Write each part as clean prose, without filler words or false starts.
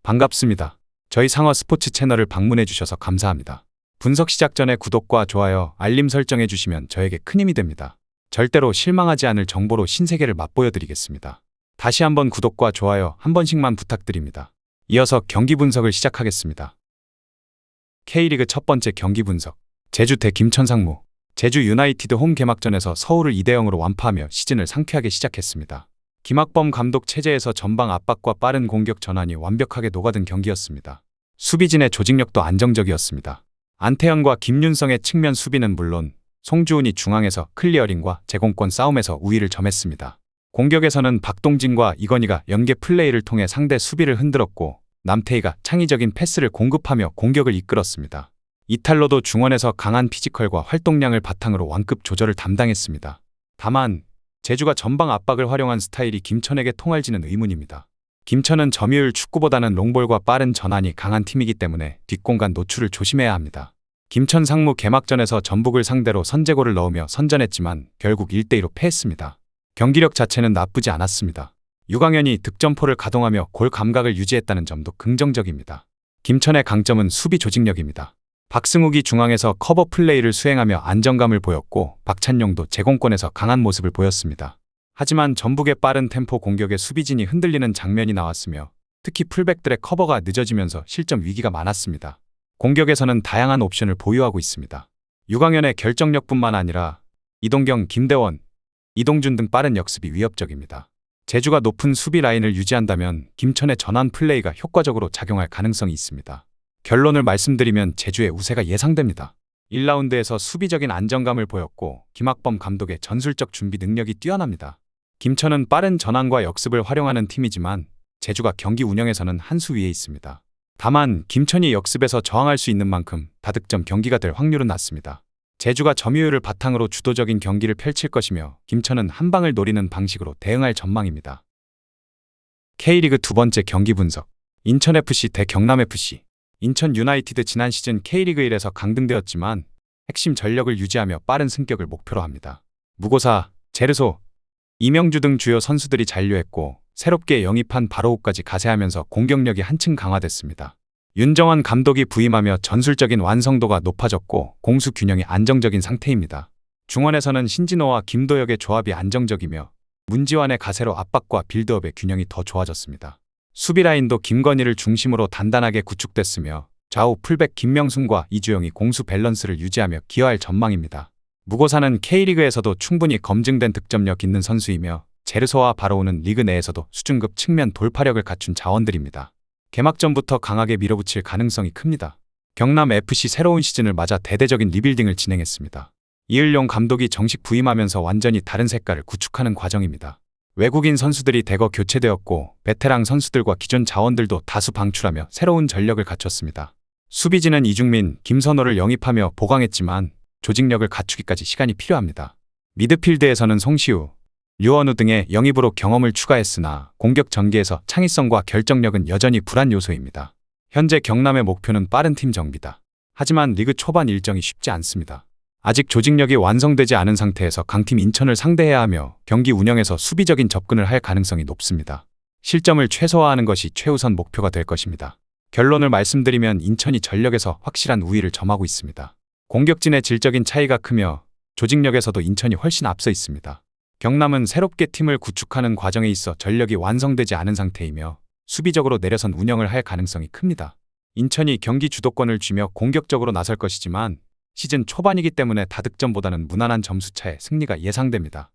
반갑습니다. 저희 상어 스포츠 채널을 방문해 주셔서 감사합니다. 분석 시작 전에 구독과 좋아요, 알림 설정해 주시면 저에게 큰 힘이 됩니다. 절대로 실망하지 않을 정보로 신세계를 맛보여 드리겠습니다. 다시 한번 구독과 좋아요 한 번씩만 부탁드립니다. 이어서 경기 분석을 시작하겠습니다. K리그 첫 번째 경기 분석. 제주 대 김천 상무. 제주 유나이티드 홈 개막전에서 서울을 2대0으로 완파하며 시즌을 상쾌하게 시작했습니다. 김학범 감독 체제에서 전방 압박과 빠른 공격 전환이 완벽하게 녹아든 경기였습니다. 수비진의 조직력도 안정적이었습니다. 안태현과 김윤성의 측면 수비는 물론 송주훈이 중앙에서 클리어링과 제공권 싸움에서 우위를 점했습니다. 공격에서는 박동진과 이건희가 연계 플레이를 통해 상대 수비를 흔들었고 남태희가 창의적인 패스를 공급하며 공격을 이끌었습니다. 이탈로도 중원에서 강한 피지컬과 활동량을 바탕으로 완급 조절을 담당했습니다. 다만 제주가 전방 압박을 활용한 스타일이 김천에게 통할지는 의문입니다. 김천은 점유율 축구보다는 롱볼과 빠른 전환이 강한 팀이기 때문에 뒷공간 노출을 조심해야 합니다. 김천 상무 개막전에서 전북을 상대로 선제골을 넣으며 선전했지만 결국 1대2로 패했습니다. 경기력 자체는 나쁘지 않았습니다. 유강현이 득점포를 가동하며 골 감각을 유지했다는 점도 긍정적입니다. 김천의 강점은 수비 조직력입니다. 박승욱이 중앙에서 커버 플레이를 수행하며 안정감을 보였고 박찬용도 제공권에서 강한 모습을 보였습니다. 하지만 전북의 빠른 템포 공격에 수비진이 흔들리는 장면이 나왔으며 특히 풀백들의 커버가 늦어지면서 실점 위기가 많았습니다. 공격에서는 다양한 옵션을 보유하고 있습니다. 유강현의 결정력뿐만 아니라 이동경, 김대원, 이동준 등 빠른 역습이 위협적입니다. 제주가 높은 수비 라인을 유지한다면 김천의 전환 플레이가 효과적으로 작용할 가능성이 있습니다. 결론을 말씀드리면 제주의 우세가 예상됩니다. 1라운드에서 수비적인 안정감을 보였고 김학범 감독의 전술적 준비 능력이 뛰어납니다. 김천은 빠른 전환과 역습을 활용하는 팀이지만 제주가 경기 운영에서는 한 수 위에 있습니다. 다만 김천이 역습에서 저항할 수 있는 만큼 다득점 경기가 될 확률은 낮습니다. 제주가 점유율을 바탕으로 주도적인 경기를 펼칠 것이며 김천은 한 방을 노리는 방식으로 대응할 전망입니다. K리그 두 번째 경기 분석. 인천FC 대 경남FC. 인천 유나이티드 지난 시즌 K리그 1에서 강등되었지만 핵심 전력을 유지하며 빠른 승격을 목표로 합니다. 무고사, 제르소, 이명주 등 주요 선수들이 잔류했고 새롭게 영입한 바로우까지 가세하면서 공격력이 한층 강화됐습니다. 윤정환 감독이 부임하며 전술적인 완성도가 높아졌고 공수 균형이 안정적인 상태입니다. 중원에서는 신진호와 김도혁의 조합이 안정적이며 문지환의 가세로 압박과 빌드업의 균형이 더 좋아졌습니다. 수비 라인도 김건희를 중심으로 단단하게 구축됐으며 좌우 풀백 김명순과 이주영이 공수 밸런스를 유지하며 기여할 전망입니다. 무고사는 K리그에서도 충분히 검증된 득점력 있는 선수이며 제르소와 바로우는 리그 내에서도 수준급 측면 돌파력을 갖춘 자원들입니다. 개막전부터 강하게 밀어붙일 가능성이 큽니다. 경남FC 새로운 시즌을 맞아 대대적인 리빌딩을 진행했습니다. 이을용 감독이 정식 부임하면서 완전히 다른 색깔을 구축하는 과정입니다. 외국인 선수들이 대거 교체되었고 베테랑 선수들과 기존 자원들도 다수 방출하며 새로운 전력을 갖췄습니다. 수비진은 이중민, 김선호를 영입하며 보강했지만 조직력을 갖추기까지 시간이 필요합니다. 미드필드에서는 송시우, 류원우 등의 영입으로 경험을 추가했으나 공격 전개에서 창의성과 결정력은 여전히 불안 요소입니다. 현재 경남의 목표는 빠른 팀 정비다. 하지만 리그 초반 일정이 쉽지 않습니다. 아직 조직력이 완성되지 않은 상태에서 강팀 인천을 상대해야 하며 경기 운영에서 수비적인 접근을 할 가능성이 높습니다. 실점을 최소화하는 것이 최우선 목표가 될 것입니다. 결론을 말씀드리면 인천이 전력에서 확실한 우위를 점하고 있습니다. 공격진의 질적인 차이가 크며 조직력에서도 인천이 훨씬 앞서 있습니다. 경남은 새롭게 팀을 구축하는 과정에 있어 전력이 완성되지 않은 상태이며 수비적으로 내려선 운영을 할 가능성이 큽니다. 인천이 경기 주도권을 쥐며 공격적으로 나설 것이지만 시즌 초반이기 때문에 다득점보다는 무난한 점수차의 승리가 예상됩니다.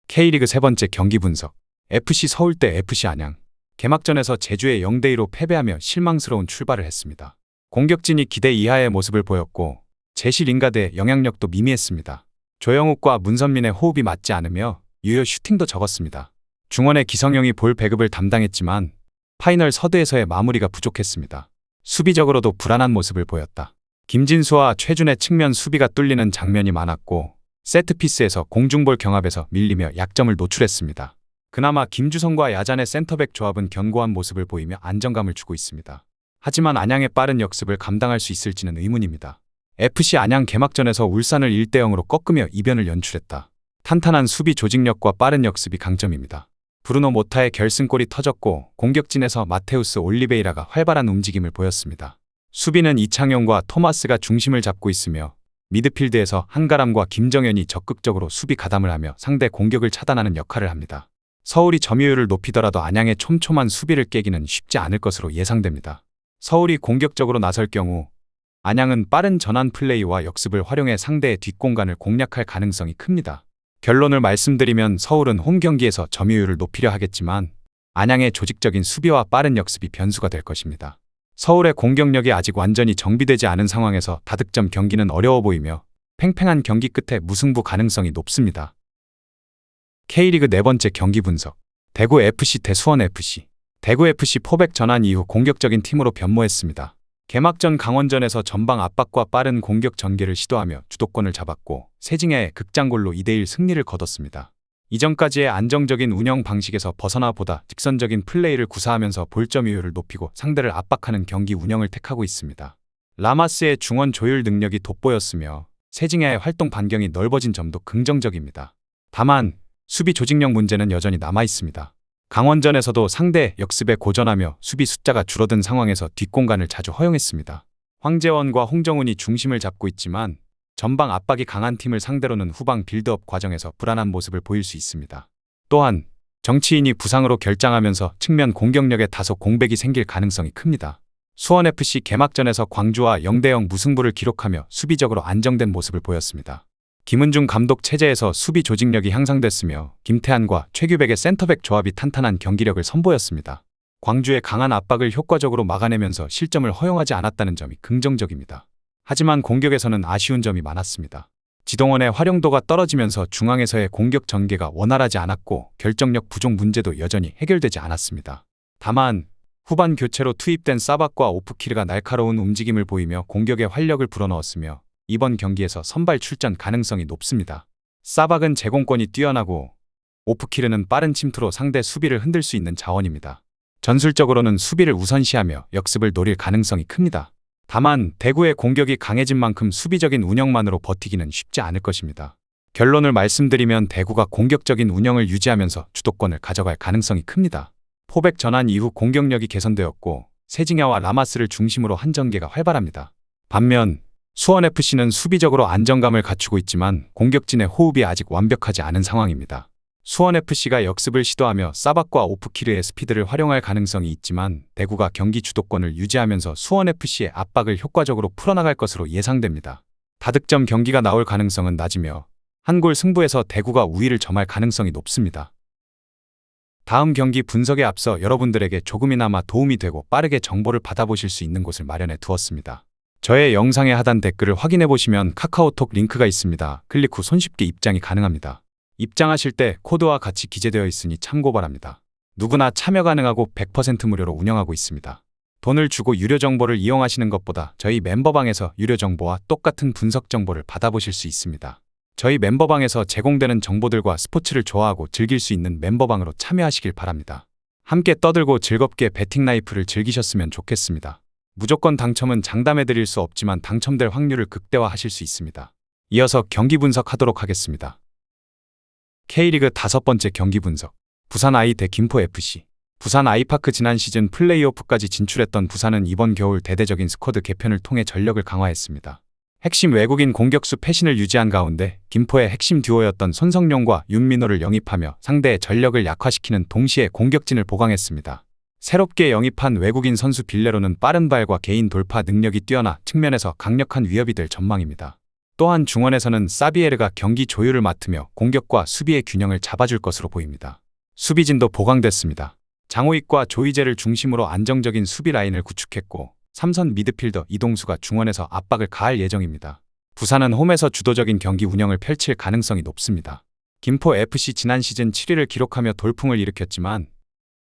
K리그 세 번째 경기 분석. FC 서울 대 FC 안양. 개막전에서 제주에 0대2로 패배하며 실망스러운 출발을 했습니다. 공격진이 기대 이하의 모습을 보였고 제시 링가드의 영향력도 미미했습니다. 조영욱과 문선민의 호흡이 맞지 않으며 유효 슈팅도 적었습니다. 중원의 기성용이 볼 배급을 담당했지만 파이널 서드에서의 마무리가 부족했습니다. 수비적으로도 불안한 모습을 보였다. 김진수와 최준의 측면 수비가 뚫리는 장면이 많았고 세트피스에서 공중볼 경합에서 밀리며 약점을 노출했습니다. 그나마 김주성과 야잔의 센터백 조합은 견고한 모습을 보이며 안정감을 주고 있습니다. 하지만 안양의 빠른 역습을 감당할 수 있을지는 의문입니다. FC 안양 개막전에서 울산을 1대0으로 꺾으며 이변을 연출했다. 탄탄한 수비 조직력과 빠른 역습이 강점입니다. 브루노 모타의 결승골이 터졌고 공격진에서 마테우스 올리베이라가 활발한 움직임을 보였습니다. 수비는 이창용과 토마스가 중심을 잡고 있으며 미드필드에서 한가람과 김정현이 적극적으로 수비 가담을 하며 상대 공격을 차단하는 역할을 합니다. 서울이 점유율을 높이더라도 안양의 촘촘한 수비를 깨기는 쉽지 않을 것으로 예상됩니다. 서울이 공격적으로 나설 경우 안양은 빠른 전환 플레이와 역습을 활용해 상대의 뒷공간을 공략할 가능성이 큽니다. 결론을 말씀드리면 서울은 홈 경기에서 점유율을 높이려 하겠지만 안양의 조직적인 수비와 빠른 역습이 변수가 될 것입니다. 서울의 공격력이 아직 완전히 정비되지 않은 상황에서 다득점 경기는 어려워 보이며 팽팽한 경기 끝에 무승부 가능성이 높습니다. K리그 네 번째 경기 분석. 대구FC 대 수원FC. 대구FC 포백 전환 이후 공격적인 팀으로 변모했습니다. 개막전 강원전에서 전방 압박과 빠른 공격 전개를 시도하며 주도권을 잡았고 세징야의 극장골로 2대1 승리를 거뒀습니다. 이전까지의 안정적인 운영 방식에서 벗어나 보다 직선적인 플레이를 구사하면서 볼점유율을 높이고 상대를 압박하는 경기 운영을 택하고 있습니다. 라마스의 중원 조율 능력이 돋보였으며 세징야의 활동 반경이 넓어진 점도 긍정적입니다. 다만 수비 조직력 문제는 여전히 남아있습니다. 강원전에서도 상대 역습에 고전하며 수비 숫자가 줄어든 상황에서 뒷공간을 자주 허용했습니다. 황재원과 홍정훈이 중심을 잡고 있지만 전방 압박이 강한 팀을 상대로는 후방 빌드업 과정에서 불안한 모습을 보일 수 있습니다. 또한 정치인이 부상으로 결장하면서 측면 공격력에 다소 공백이 생길 가능성이 큽니다. 수원FC 개막전에서 광주와 0대0 무승부를 기록하며 수비적으로 안정된 모습을 보였습니다. 김은중 감독 체제에서 수비 조직력이 향상됐으며 김태환과 최규백의 센터백 조합이 탄탄한 경기력을 선보였습니다. 광주의 강한 압박을 효과적으로 막아내면서 실점을 허용하지 않았다는 점이 긍정적입니다. 하지만 공격에서는 아쉬운 점이 많았습니다. 지동원의 활용도가 떨어지면서 중앙에서의 공격 전개가 원활하지 않았고 결정력 부족 문제도 여전히 해결되지 않았습니다. 다만 후반 교체로 투입된 사박과 오프키르가 날카로운 움직임을 보이며 공격에 활력을 불어넣었으며 이번 경기에서 선발 출전 가능성이 높습니다. 사박은 제공권이 뛰어나고 오프키르는 빠른 침투로 상대 수비를 흔들 수 있는 자원입니다. 전술적으로는 수비를 우선시하며 역습을 노릴 가능성이 큽니다. 다만 대구의 공격이 강해진 만큼 수비적인 운영만으로 버티기는 쉽지 않을 것입니다. 결론을 말씀드리면 대구가 공격적인 운영을 유지하면서 주도권을 가져갈 가능성이 큽니다. 포백 전환 이후 공격력이 개선되었고 세징야와 라마스를 중심으로 한 전개가 활발합니다. 반면 수원FC는 수비적으로 안정감을 갖추고 있지만 공격진의 호흡이 아직 완벽하지 않은 상황입니다. 수원FC가 역습을 시도하며 사박과 오프키르의 스피드를 활용할 가능성이 있지만 대구가 경기 주도권을 유지하면서 수원FC의 압박을 효과적으로 풀어나갈 것으로 예상됩니다. 다득점 경기가 나올 가능성은 낮으며 한 골 승부에서 대구가 우위를 점할 가능성이 높습니다. 다음 경기 분석에 앞서 여러분들에게 조금이나마 도움이 되고 빠르게 정보를 받아보실 수 있는 곳을 마련해 두었습니다. 저의 영상의 하단 댓글을 확인해 보시면 카카오톡 링크가 있습니다. 클릭 후 손쉽게 입장이 가능합니다. 입장하실 때 코드와 같이 기재되어 있으니 참고 바랍니다. 누구나 참여 가능하고 100% 무료로 운영하고 있습니다. 돈을 주고 유료 정보를 이용하시는 것보다 저희 멤버방에서 유료 정보와 똑같은 분석 정보를 받아보실 수 있습니다. 저희 멤버방에서 제공되는 정보들과 스포츠를 좋아하고 즐길 수 있는 멤버방으로 참여하시길 바랍니다. 함께 떠들고 즐겁게 베팅 라이프를 즐기셨으면 좋겠습니다. 무조건 당첨은 장담해드릴 수 없지만 당첨될 확률을 극대화하실 수 있습니다. 이어서 경기 분석하도록 하겠습니다. K리그 5번째 경기 분석. 부산 아이 대 김포FC. 부산 아이파크 지난 시즌 플레이오프까지 진출했던 부산은 이번 겨울 대대적인 스쿼드 개편을 통해 전력을 강화했습니다. 핵심 외국인 공격수 패신을 유지한 가운데 김포의 핵심 듀오였던 손성용과 윤민호를 영입하며 상대의 전력을 약화시키는 동시에 공격진을 보강했습니다. 새롭게 영입한 외국인 선수 빌레로는 빠른 발과 개인 돌파 능력이 뛰어나 측면에서 강력한 위협이 될 전망입니다. 또한 중원에서는 사비에르가 경기 조율을 맡으며 공격과 수비의 균형을 잡아줄 것으로 보입니다. 수비진도 보강됐습니다. 장호익과 조이제를 중심으로 안정적인 수비 라인을 구축했고 3선 미드필더 이동수가 중원에서 압박을 가할 예정입니다. 부산은 홈에서 주도적인 경기 운영을 펼칠 가능성이 높습니다. 김포FC 지난 시즌 7위를 기록하며 돌풍을 일으켰지만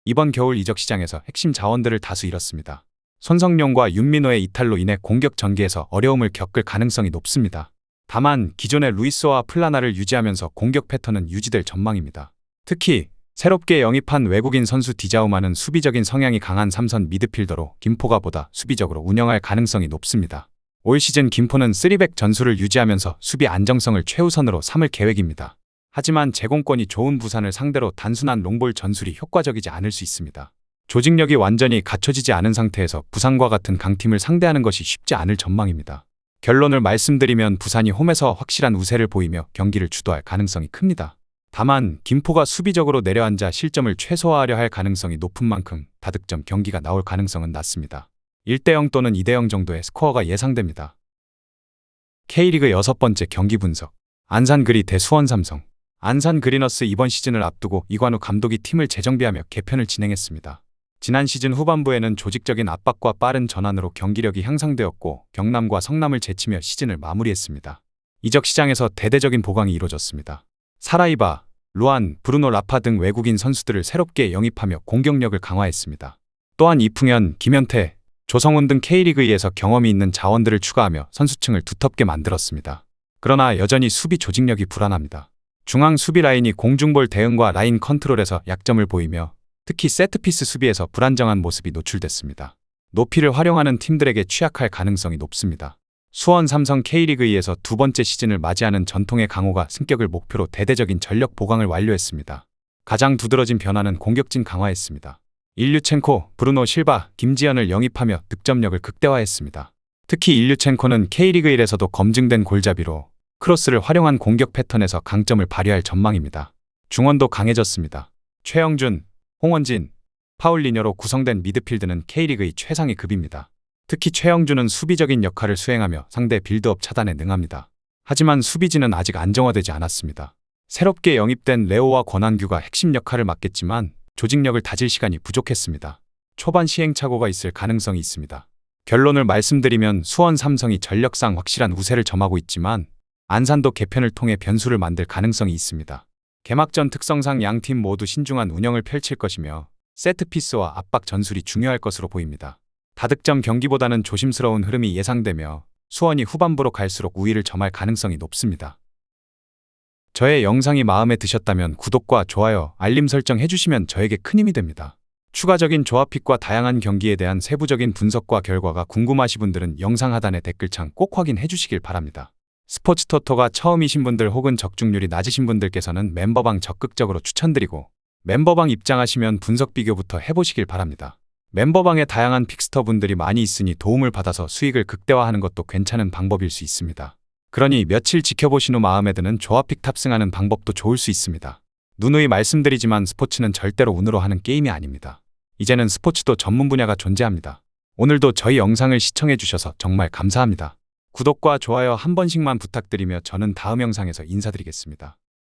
이번 겨울 이적 시장에서 핵심 자원들을 다수 잃었습니다. 손성용과 윤민호의 이탈로 인해 공격 전개에서 어려움을 겪을 가능성이 높습니다. 다만 기존의 루이스와 플라나를 유지하면서 공격 패턴은 유지될 전망입니다. 특히 새롭게 영입한 외국인 선수 디자우마는 수비적인 성향이 강한 3선 미드필더로 김포가 보다 수비적으로 운영할 가능성이 높습니다. 올 시즌 김포는 3백 전술을 유지하면서 수비 안정성을 최우선으로 삼을 계획입니다. 하지만 제공권이 좋은 부산을 상대로 단순한 롱볼 전술이 효과적이지 않을 수 있습니다. 조직력이 완전히 갖춰지지 않은 상태에서 부산과 같은 강팀을 상대하는 것이 쉽지 않을 전망입니다. 결론을 말씀드리면 부산이 홈에서 확실한 우세를 보이며 경기를 주도할 가능성이 큽니다. 다만 김포가 수비적으로 내려앉아 실점을 최소화하려 할 가능성이 높은 만큼 다득점 경기가 나올 가능성은 낮습니다. 1대0 또는 2대0 정도의 스코어가 예상됩니다. K리그 6번째 경기 분석. 안산그리 대 수원삼성. 안산 그리너스 이번 시즌을 앞두고 이관우 감독이 팀을 재정비하며 개편을 진행했습니다. 지난 시즌 후반부에는 조직적인 압박과 빠른 전환으로 경기력이 향상되었고 경남과 성남을 제치며 시즌을 마무리했습니다. 이적 시장에서 대대적인 보강이 이루어졌습니다. 사라이바, 루안, 브루노 라파 등 외국인 선수들을 새롭게 영입하며 공격력을 강화했습니다. 또한 이풍현, 김현태, 조성훈 등 K리그에서 경험이 있는 자원들을 추가하며 선수층을 두텁게 만들었습니다. 그러나 여전히 수비 조직력이 불안합니다. 중앙 수비 라인이 공중볼 대응과 라인 컨트롤에서 약점을 보이며 특히 세트피스 수비에서 불안정한 모습이 노출됐습니다. 높이를 활용하는 팀들에게 취약할 가능성이 높습니다. 수원 삼성 K리그2에서 두 번째 시즌을 맞이하는 전통의 강호가 승격을 목표로 대대적인 전력 보강을 완료했습니다. 가장 두드러진 변화는 공격진 강화했습니다. 일류첸코, 브루노 실바, 김지현을 영입하며 득점력을 극대화했습니다. 특히 일류첸코는 K리그1에서도 검증된 골잡이로 크로스를 활용한 공격 패턴에서 강점을 발휘할 전망입니다. 중원도 강해졌습니다. 최영준, 홍원진, 파울리뇨로 구성된 미드필드는 K리그의 최상위 급입니다. 특히 최영준은 수비적인 역할을 수행하며 상대 빌드업 차단에 능합니다. 하지만 수비진은 아직 안정화되지 않았습니다. 새롭게 영입된 레오와 권한규가 핵심 역할을 맡겠지만 조직력을 다질 시간이 부족했습니다. 초반 시행착오가 있을 가능성이 있습니다. 결론을 말씀드리면 수원 삼성이 전력상 확실한 우세를 점하고 있지만 안산도 개편을 통해 변수를 만들 가능성이 있습니다. 개막전 특성상 양팀 모두 신중한 운영을 펼칠 것이며 세트피스와 압박 전술이 중요할 것으로 보입니다. 다득점 경기보다는 조심스러운 흐름이 예상되며 수원이 후반부로 갈수록 우위를 점할 가능성이 높습니다. 저의 영상이 마음에 드셨다면 구독과 좋아요, 알림 설정 해주시면 저에게 큰 힘이 됩니다. 추가적인 조합픽과 다양한 경기에 대한 세부적인 분석과 결과가 궁금하신 분들은 영상 하단의 댓글창 꼭 확인해 주시길 바랍니다. 스포츠토토가 처음이신 분들 혹은 적중률이 낮으신 분들께서는 멤버방 적극적으로 추천드리고 멤버방 입장하시면 분석 비교부터 해보시길 바랍니다. 멤버방에 다양한 픽스터 분들이 많이 있으니 도움을 받아서 수익을 극대화하는 것도 괜찮은 방법일 수 있습니다. 그러니 며칠 지켜보신 후 마음에 드는 조합픽 탑승하는 방법도 좋을 수 있습니다. 누누이 말씀드리지만 스포츠는 절대로 운으로 하는 게임이 아닙니다. 이제는 스포츠도 전문 분야가 존재합니다. 오늘도 저희 영상을 시청해주셔서 정말 감사합니다. 구독과 좋아요 한 번씩만 부탁드리며 저는 다음 영상에서 인사드리겠습니다.